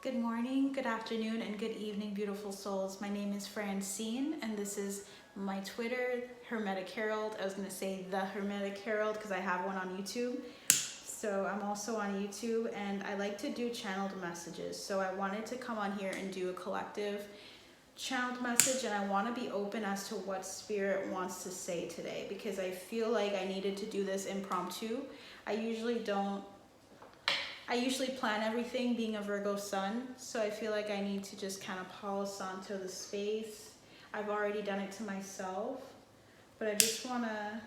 Good morning, good afternoon, and good evening, beautiful souls. My name is Francine, and this is my Twitter, Hermetic Herald. I was going to say the Hermetic Herald because I have one on YouTube. So I'm also on YouTube, and I like to do channeled messages. So I wanted to come on here and do a collective channeled message, and I want to be open as to what Spirit wants to say today because I feel like I needed to do this impromptu. I usually plan everything, being a Virgo sun, so I feel like I need to just kind of polish onto the space. I've already done it to myself, but I just want to,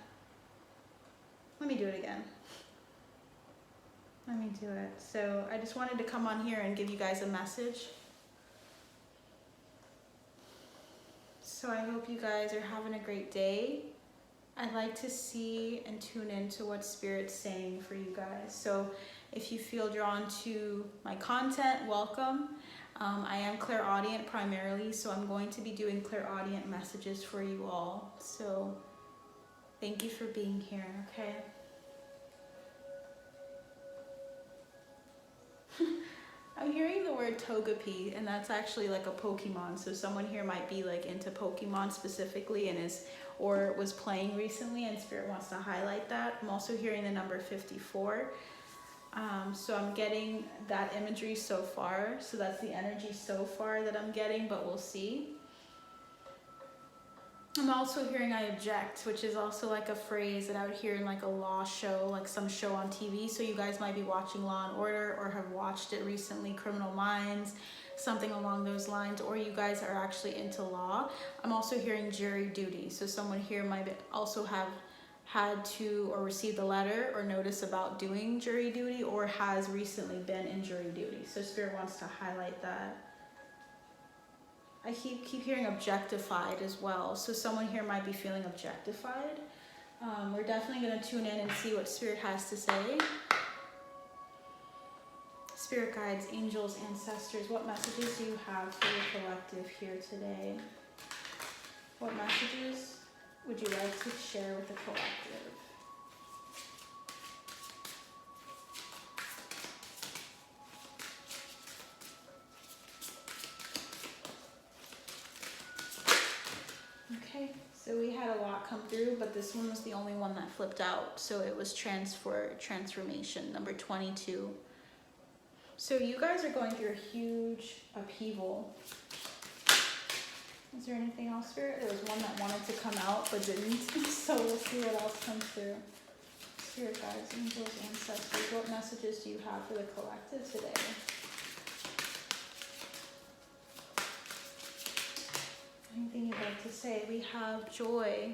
let me do it again. Let me do it. So I just wanted to come on here and give you guys a message. So I hope you guys are having a great day. I'd like to see and tune into what Spirit's saying for you guys. So if you feel drawn to my content, welcome. I am clairaudient primarily, so I'm going to be doing clairaudient messages for you all. So thank you for being here, okay? I'm hearing the word Togepi, and that's actually like a Pokemon. So someone here might be like into Pokemon specifically and or was playing recently, and Spirit wants to highlight that. I'm also hearing the number 54. So I'm getting that imagery so far. So that's the energy so far that I'm getting, but we'll see. I'm also hearing I object, which is also like a phrase that I would hear in like a law show, like some show on TV. So you guys might be watching Law and Order or have watched it recently, Criminal Minds, something along those lines, or you guys are actually into law. I'm also hearing jury duty. So someone here might also have had to or received a letter or notice about doing jury duty or has recently been in jury duty. So Spirit wants to highlight that. I keep hearing objectified as well. So someone here might be feeling objectified. We're definitely going to tune in and see what Spirit has to say. Spirit guides, angels, ancestors, what messages do you have for the collective here today? What messages would you like to share with the collective? Okay, so we had a lot come through, but this one was the only one that flipped out. So it was transformation, number 22. So you guys are going through a huge upheaval. Is there anything else, Spirit? There was one that wanted to come out but didn't. So we'll see what else comes through. Spirit guides, angels, ancestors, what messages do you have for the collective today? Anything you'd like to say? We have joy.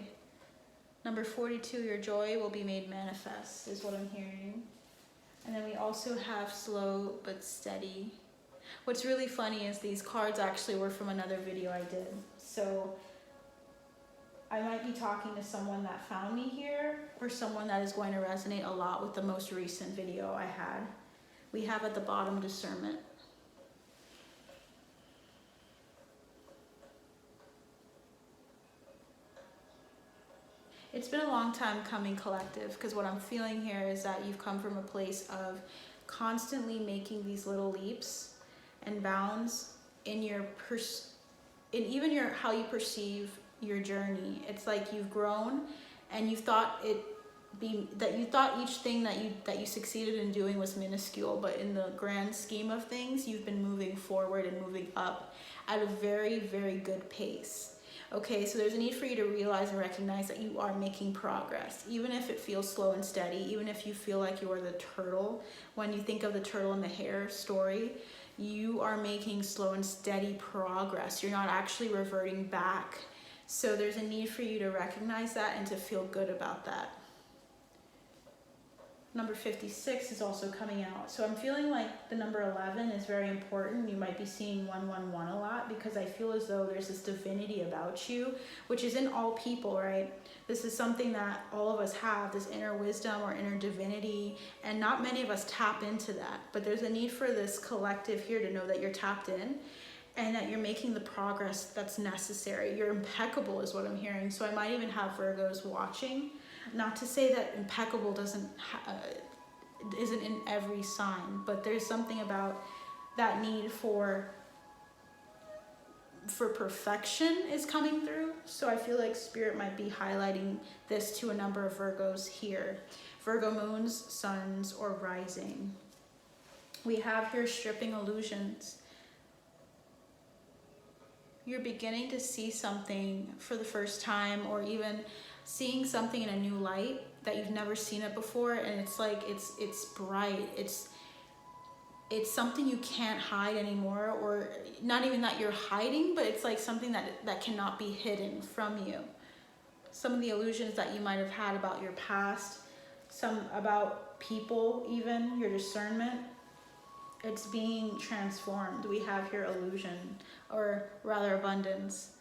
Number 42, your joy will be made manifest, is what I'm hearing. And then we also have slow but steady. What's really funny is these cards actually were from another video I did. So I might be talking to someone that found me here or someone that is going to resonate a lot with the most recent video I had. We have at the bottom discernment. It's been a long time coming, collective, because what I'm feeling here is that you've come from a place of constantly making these little leaps and bounds in your even how you perceive your journey. It's like you've grown and you thought each thing that you succeeded in doing was minuscule, but in the grand scheme of things, you've been moving forward and moving up at a very, very good pace. Okay, so there's a need for you to realize and recognize that you are making progress, even if it feels slow and steady, even if you feel like you are the turtle. When you think of the turtle and the hare story, you are making slow and steady progress. You're not actually reverting back. So there's a need for you to recognize that and to feel good about that. Number 56 is also coming out. So I'm feeling like the number 11 is very important. You might be seeing 111 a lot because I feel as though there's this divinity about you, which is in all people, right? This is something that all of us have, this inner wisdom or inner divinity, and not many of us tap into that. But there's a need for this collective here to know that you're tapped in and that you're making the progress that's necessary. You're impeccable is what I'm hearing. So I might even have Virgos watching. Not to say that impeccable isn't in every sign, but there's something about that need for perfection is coming through. So I feel like Spirit might be highlighting this to a number of Virgos here. Virgo moons, suns, or rising. We have here stripping illusions. You're beginning to see something for the first time, or even seeing something in a new light that you've never seen it before, and it's like it's bright. It's something you can't hide anymore, or not even that you're hiding, but it's like something that cannot be hidden from you. Some of the illusions that you might have had about your past, some about people, even your discernment, it's being transformed. We have here illusion, or rather abundance.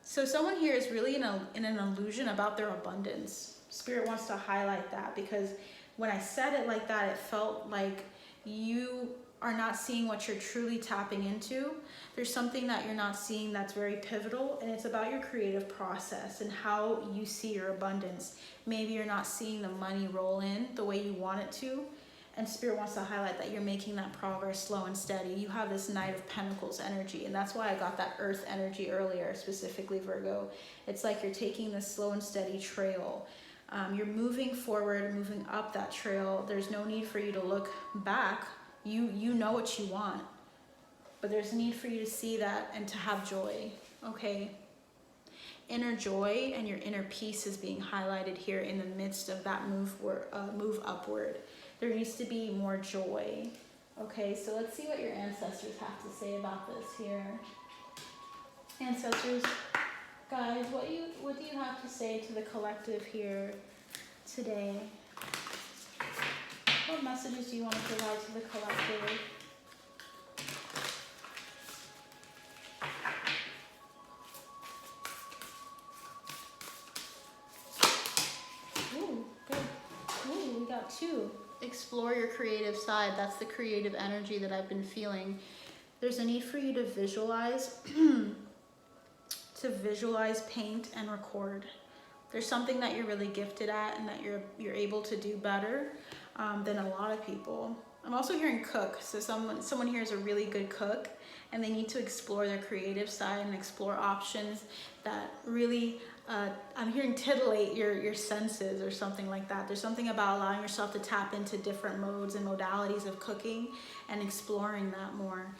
So someone here is really in an illusion about their abundance. Spirit wants to highlight that, because when I said it like that, it felt like you are not seeing what you're truly tapping into. There's something that you're not seeing that's very pivotal, and it's about your creative process and how you see your abundance. Maybe you're not seeing the money roll in the way you want it to, and Spirit wants to highlight that you're making that progress slow and steady. You have this Knight of Pentacles energy, and that's why I got that Earth energy earlier, specifically Virgo. It's like you're taking this slow and steady trail. You're moving forward, moving up that trail. There's no need for you to look back. You know what you want, but there's a need for you to see that and to have joy, okay? Inner joy and your inner peace is being highlighted here in the midst of that move upward. There needs to be more joy, okay? So let's see what your ancestors have to say about this here. Ancestors, guys, what do you have to say to the collective here today? What messages do you want to provide to the collective? Ooh, good. Ooh, we got 2. Explore your creative side. That's the creative energy that I've been feeling. There's a need for you to visualize, paint, and record. There's something that you're really gifted at, and that you're able to do better than a lot of people. I'm also hearing cook. So someone here is a really good cook, and they need to explore their creative side and explore options that really, I'm hearing titillate your senses or something like that. There's something about allowing yourself to tap into different modes and modalities of cooking and exploring that more.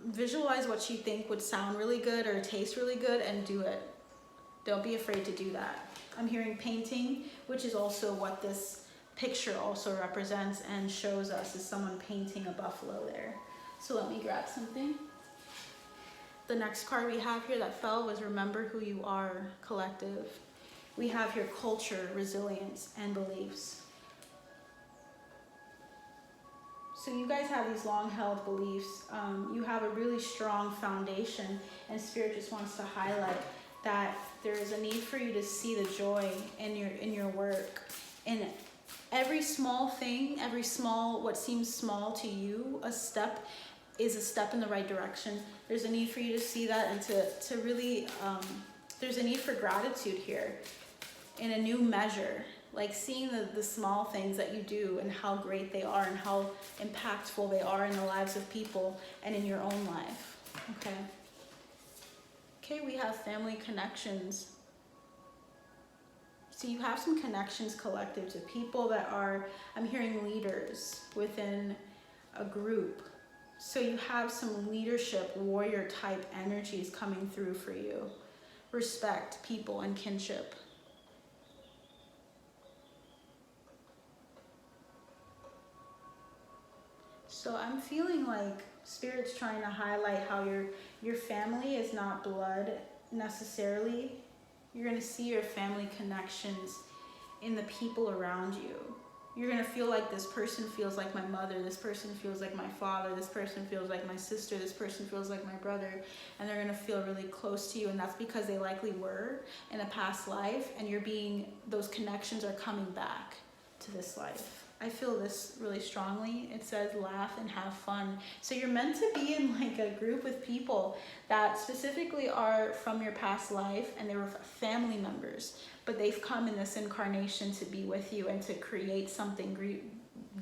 Visualize what you think would sound really good or taste really good, and do it. Don't be afraid to do that. I'm hearing painting, which is also what this picture also represents and shows us, is someone painting a buffalo there. So let me grab something. The next card we have here that fell was Remember Who You Are, collective. We have here culture, resilience, and beliefs. So you guys have these long-held beliefs. You have a really strong foundation, and Spirit just wants to highlight that there is a need for you to see the joy in your work. And every small thing, what seems small to you, a step is a step in the right direction. There's a need for you to see that, and to really, there's a need for gratitude here in a new measure. Like seeing the small things that you do and how great they are and how impactful they are in the lives of people and in your own life, okay? Okay, we have family connections. So you have some connections, collective, to people that are, I'm hearing leaders within a group. So you have some leadership, warrior type energies coming through for you. Respect, people, and kinship. So I'm feeling like Spirit's trying to highlight how your family is not blood necessarily. You're going to see your family connections in the people around you. You're going to feel like this person feels like my mother, this person feels like my father, this person feels like my sister, this person feels like my brother, and they're going to feel really close to you, and that's because they likely were in a past life, and those connections are coming back to this life. I feel this really strongly. It says laugh and have fun. So you're meant to be in like a group with people that specifically are from your past life, and they were family members, but they've come in this incarnation to be with you and to create something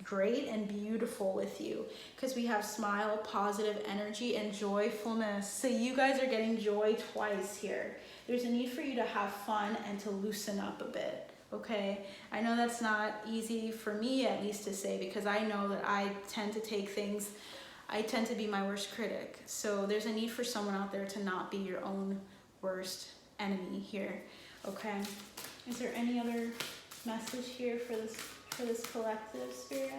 great and beautiful with you, because we have smile, positive energy, and joyfulness. So you guys are getting joy twice here. There's a need for you to have fun and to loosen up a bit, okay? I know that's not easy for me, at least, to say, because I know that I tend to be my worst critic. So there's a need for someone out there to not be your own worst enemy here, okay? Is there any other message here for this collective, Spirit?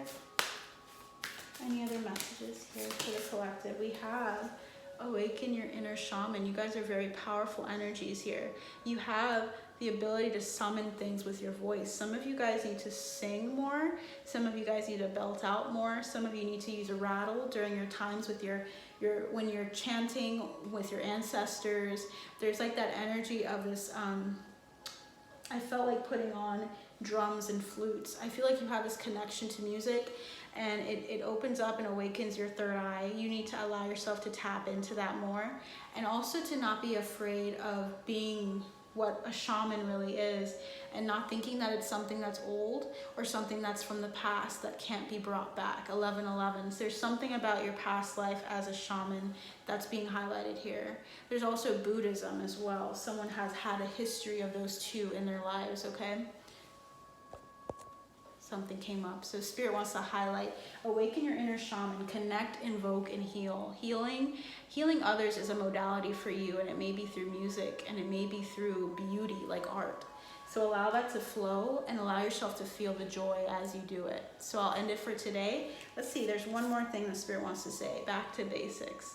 Any other messages here for the collective? We have awaken your inner shaman. You guys are very powerful energies here. You have the ability to summon things with your voice. Some of you guys need to sing more. Some of you guys need to belt out more. Some of you need to use a rattle during your times with when you're chanting with your ancestors. There's like that energy of this, I felt like putting on drums and flutes. I feel like you have this connection to music, and it opens up and awakens your third eye. You need to allow yourself to tap into that more, and also to not be afraid of being what a shaman really is, and not thinking that it's something that's old or something that's from the past that can't be brought back. 1111s. There's something about your past life as a shaman that's being highlighted here. There's also Buddhism as well. Someone has had a history of those two in their lives, okay? Something came up. So Spirit wants to highlight, awaken your inner shaman, connect, invoke, and heal. Healing others is a modality for you, and it may be through music, and it may be through beauty, like art. So allow that to flow, and allow yourself to feel the joy as you do it. So I'll end it for today. Let's see, there's one more thing the Spirit wants to say. Back to basics.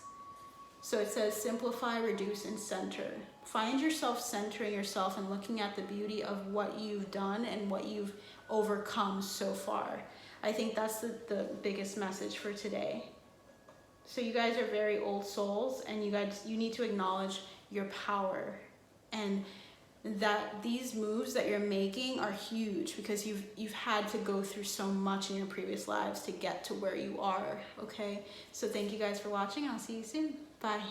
So it says, simplify, reduce, and center. Find yourself centering yourself and looking at the beauty of what you've done and what you've overcome so far. I think that's the biggest message for today. So you guys are very old souls, and you need to acknowledge your power, and that these moves that you're making are huge, because you've had to go through so much in your previous lives to get to where you are, okay? So thank you guys for watching, and I'll see you soon. Bye.